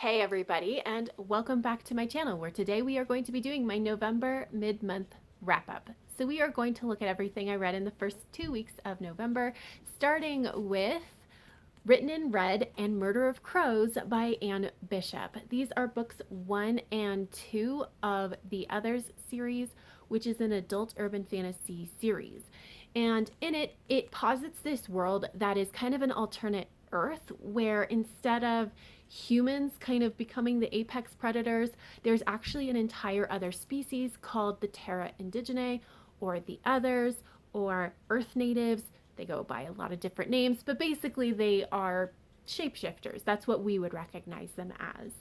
Hey everybody, and welcome back to my channel where today we are going to be doing my November mid-month wrap-up. So we are going to look at everything I read in the first 2 weeks of November, starting with Written in Red and Murder of Crows by Anne Bishop. These are books 1 and 2 of the Others series, which is an adult urban fantasy series. And in it, it posits this world that is kind of an alternate Earth where instead of humans kind of becoming the apex predators, there's actually an entire other species called the Terra Indigene, or the Others, or Earth Natives. They go by a lot of different names, but basically they are shapeshifters. That's what we would recognize them as.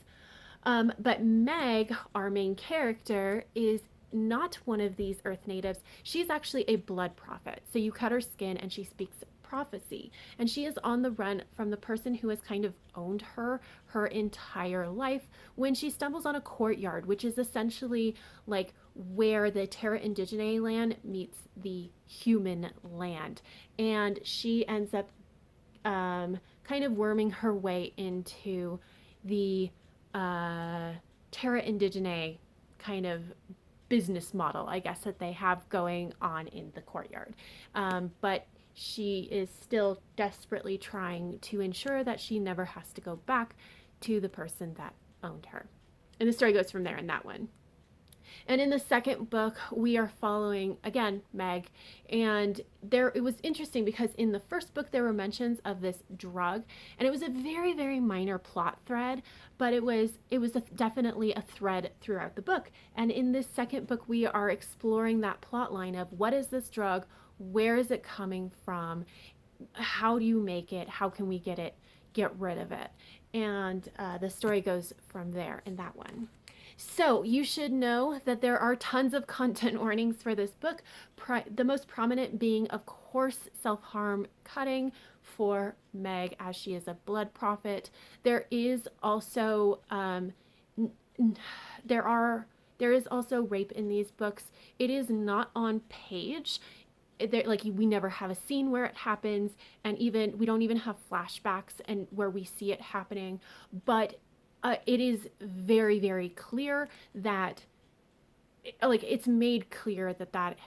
But Meg, our main character, is not one of these Earth natives. She's actually a blood prophet. So you cut her skin and she speaks prophecy. And she is on the run from the person who has kind of owned her entire life when she stumbles on a courtyard, which is essentially like where the Terra Indigene land meets the human land. And she ends up kind of worming her way into the Terra Indigene kind of business model, I guess, that they have going on in the courtyard. But she is still desperately trying to ensure that she never has to go back to the person that owned her. And the story goes from there in that one. And in the second book, we are following again Meg, and it was interesting because in the first book there were mentions of this drug, and it was a very minor plot thread, but it was definitely a thread throughout the book. And in this second book, we are exploring that plot line of what is this drug, where is it coming from, how do you make it, how can we get rid of it, and the story goes from there in that one. So you should know that there are tons of content warnings for this book, the most prominent being, of course, self-harm cutting for Meg as she is a blood prophet. There is also there is also rape in these books. It is not on page. Like, we never have a scene where it happens, and even we don't even have flashbacks and where we see it happening, but it is very clear that it's made clear that that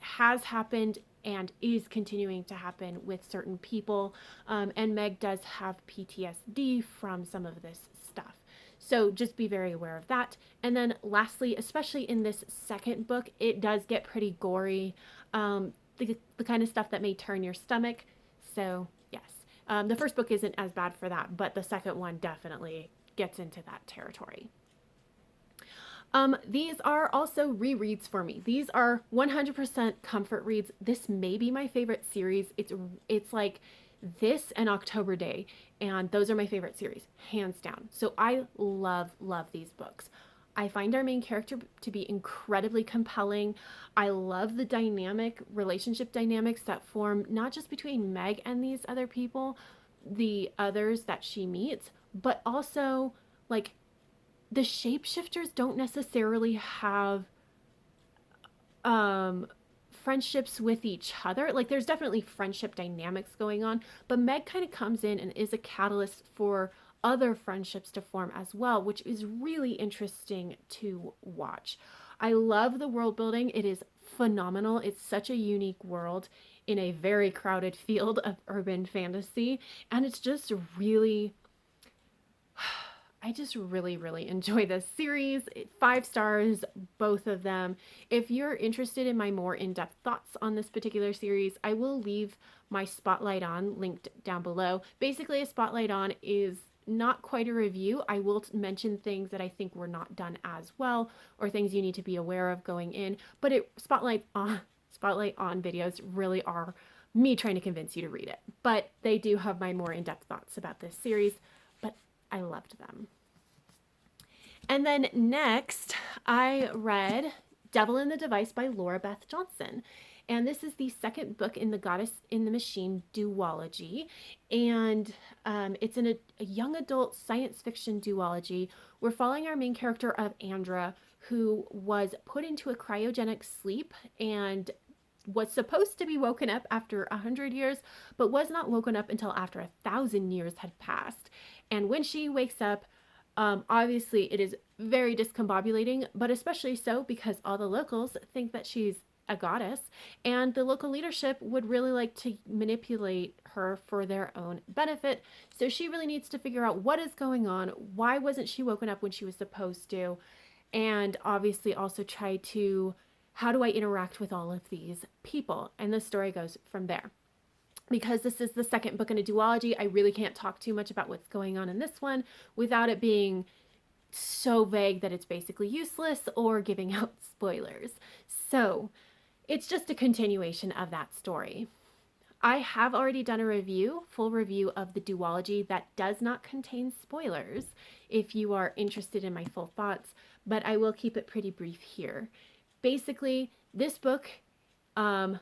has happened and is continuing to happen with certain people, and Meg does have PTSD from some of this stuff, so just be very aware of that. And then lastly, especially in this second book, it does get pretty gory, the kind of stuff that may turn your stomach. So yes, the first book isn't as bad for that, but the second one definitely gets into that territory. These are also rereads for me. These are 100% comfort reads. This may be my favorite series. It's like this and October Daye, and those are my favorite series, hands down. So I love these books. I find our main character to be incredibly compelling. I love the relationship dynamics that form not just between Meg and these other people, the others that she meets, but also like the shapeshifters don't necessarily have friendships with each other. Like, there's definitely friendship dynamics going on, but Meg kind of comes in and is a catalyst for other friendships to form as well, which is really interesting to watch. I love the world building. It is phenomenal. It's such a unique world in a very crowded field of urban fantasy, and it's just really I just really enjoy this series. 5 stars, both of them. If you're interested in my more in-depth thoughts on this particular series, I will leave my Spotlight On linked down below. Basically, a Spotlight On is not quite a review. I will mention things that I think were not done as well, or things you need to be aware of going in. But Spotlight On videos really are me trying to convince you to read it. But they do have my more in-depth thoughts about this series. But I loved them. And then next, I read Devil in the Device by Laura Beth Johnson. And this is the second book in the Goddess in the Machine duology. And it's in a young adult science fiction duology. We're following our main character of Andra, who was put into a cryogenic sleep and was supposed to be woken up after 100 years, but was not woken up until after 1,000 years had passed. And when she wakes up, Obviously, it is very discombobulating, but especially so because all the locals think that she's a goddess, and the local leadership would really like to manipulate her for their own benefit. So she really needs to figure out what is going on. Why wasn't she woken up when she was supposed to? And obviously, also try to, how do I interact with all of these people? And the story goes from there. Because this is the second book in a duology, I really can't talk too much about what's going on in this one without it being so vague that it's basically useless or giving out spoilers. So it's just a continuation of that story. I have already done a full review of the duology that does not contain spoilers if you are interested in my full thoughts, but I will keep it pretty brief here. Basically, this book I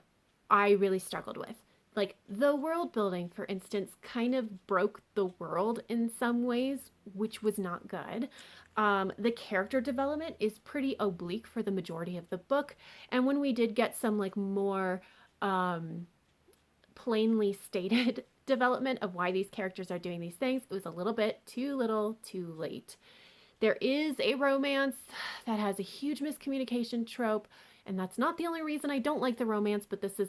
really struggled with. Like the world building, for instance, kind of broke the world in some ways, which was not good. The character development is pretty oblique for the majority of the book. And when we did get some like more plainly stated development of why these characters are doing these things, it was a little bit too little too late. There is a romance that has a huge miscommunication trope, and that's not the only reason I don't like the romance, but this is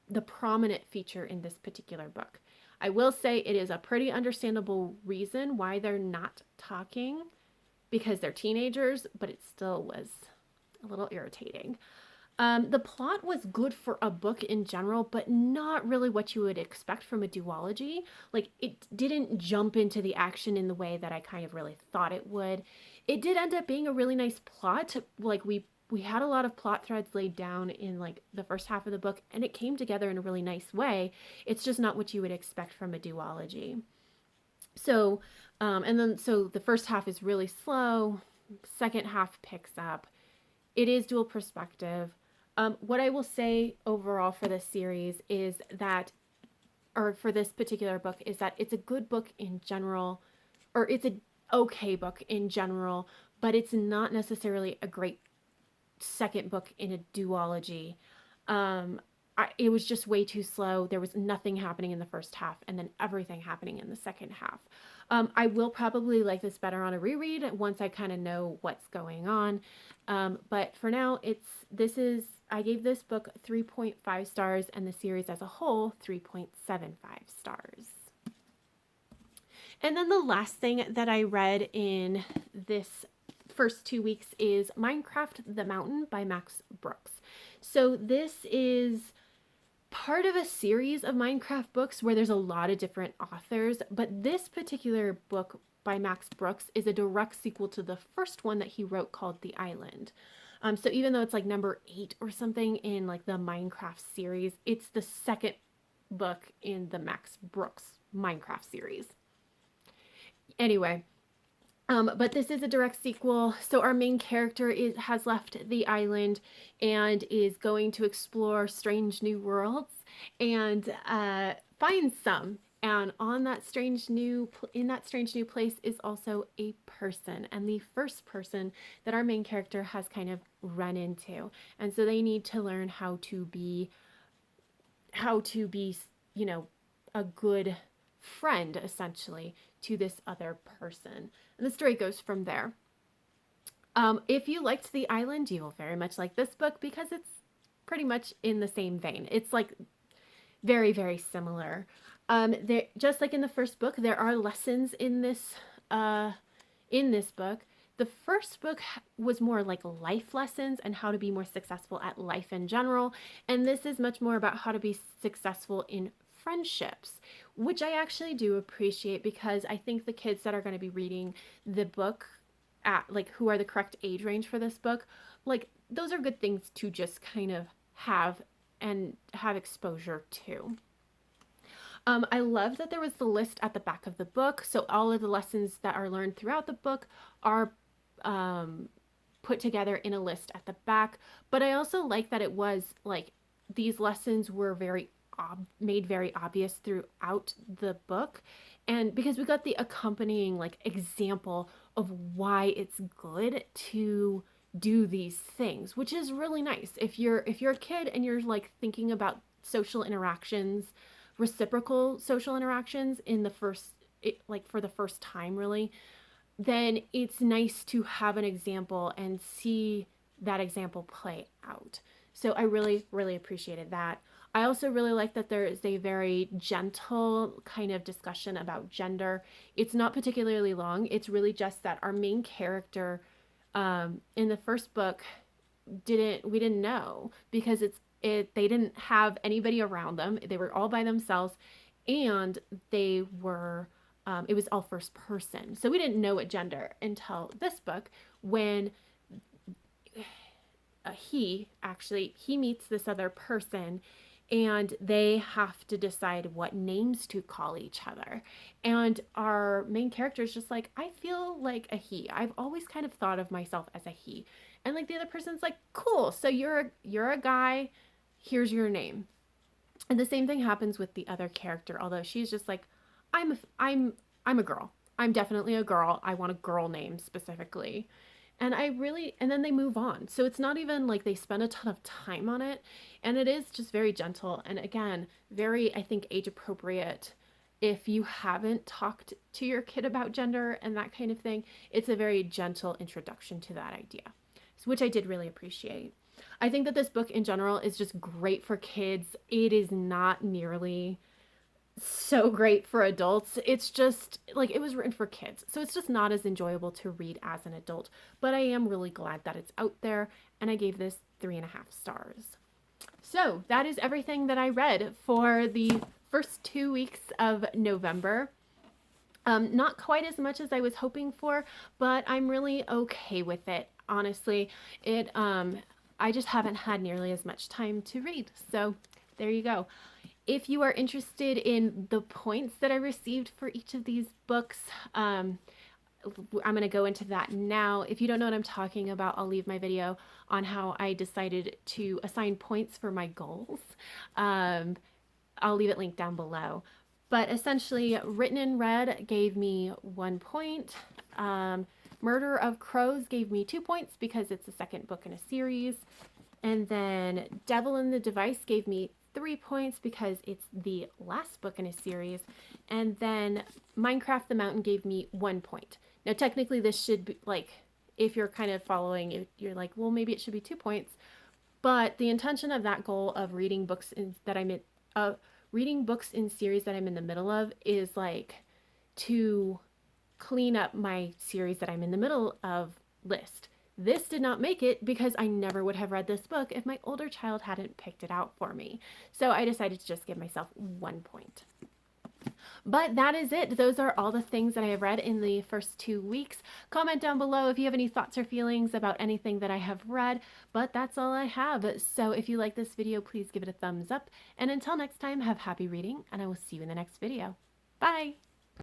the prominent feature in this particular book. I will say it is a pretty understandable reason why they're not talking because they're teenagers, but it still was a little irritating. The plot was good for a book in general, but not really what you would expect from a duology. Like, it didn't jump into the action in the way that I kind of really thought it would. It did end up being a really nice plot. Like, we had a lot of plot threads laid down in like the first half of the book, and it came together in a really nice way. It's just not what you would expect from a duology. So, so the first half is really slow. Second half picks up. It is dual perspective. What I will say overall for this series is that, or for this particular book, is that it's a good book in general, or it's a okay book in general, but it's not necessarily a great second book in a duology. It was just way too slow. There was nothing happening in the first half and then everything happening in the second half. I will probably like this better on a reread once I kind of know what's going on. But for now, I gave this book 3.5 stars and the series as a whole 3.75 stars. And then the last thing that I read in this first 2 weeks is Minecraft the Mountain by Max Brooks. So this is part of a series of Minecraft books where there's a lot of different authors, but this particular book by Max Brooks is a direct sequel to the first one that he wrote called The Island. So even though it's like number 8 or something in like the Minecraft series, it's the second book in the Max Brooks Minecraft series. Anyway, but this is a direct sequel. So our main character has left the island and is going to explore strange new worlds and find some. And in that strange new place is also a person, and the first person that our main character has kind of run into. And so they need to learn how to be, a good friend essentially to this other person. And the story goes from there. If you liked The Island, you will very much like this book because it's pretty much in the same vein. It's like very, very similar. Just like in the first book, there are lessons in this book. The first book was more like life lessons and how to be more successful at life in general. And this is much more about how to be successful in friendships, which I actually do appreciate because I think the kids that are going to be reading the book at like who are the correct age range for this book, like those are good things to just kind of have and have exposure to. I love that there was the list at the back of the book. So all of the lessons that are learned throughout the book are put together in a list at the back. But I also like that it was like these lessons were made very obvious throughout the book, and because we got the accompanying like example of why it's good to do these things, which is really nice if you're a kid and you're like thinking about social interactions, reciprocal social interactions for the first time really. then it's nice to have an example and see that example play out. So I really, really appreciated that. I also really like that there is a very gentle kind of discussion about gender. It's not particularly long. It's really just that our main character in the first book we didn't know because they didn't have anybody around them. They were all by themselves, and they were it was all first person. So we didn't know what gender until this book when he meets this other person, and they have to decide what names to call each other. And our main character is just like, I feel like a he. I've always kind of thought of myself as a he. And like the other person's like, cool, so you're a guy, here's your name. And the same thing happens with the other character, although she's just like, I'm a girl. I'm definitely a girl. I want a girl name specifically. And then they move on. So it's not even like they spend a ton of time on it. And it is just very gentle. And again, very, I think, age appropriate. If you haven't talked to your kid about gender and that kind of thing, it's a very gentle introduction to that idea, which I did really appreciate. I think that this book in general is just great for kids. It is not nearly so great for adults. It's just like it was written for kids. So it's just not as enjoyable to read as an adult. But I am really glad that it's out there, and I gave this 3.5 stars. So that is everything that I read for the first 2 weeks of November. Not quite as much as I was hoping for, but I'm really okay with it. Honestly, I just haven't had nearly as much time to read. So there you go. If you are interested in the points that I received for each of these books, I'm going to go into that now. If you don't know what I'm talking about, I'll leave my video on how I decided to assign points for my goals. I'll leave it linked down below. But essentially, Written in Red gave me 1 point. Murder of Crows gave me 2 points because it's the second book in a series. And then Devil in the Device gave me 3 points because it's the last book in a series. And then Minecraft the Mountain gave me 1 point. Now, technically, this should be like, if you're kind of following it, you're like, well, maybe it should be 2 points. But the intention of that goal of reading books reading books in series that I'm in the middle of is like to clean up my series that I'm in the middle of list. This did not make it because I never would have read this book if my older child hadn't picked it out for me. So I decided to just give myself 1 point. But that is it. Those are all the things that I have read in the first 2 weeks. Comment down below if you have any thoughts or feelings about anything that I have read. But that's all I have. So if you like this video, please give it a thumbs up. And until next time, have happy reading, and I will see you in the next video. Bye!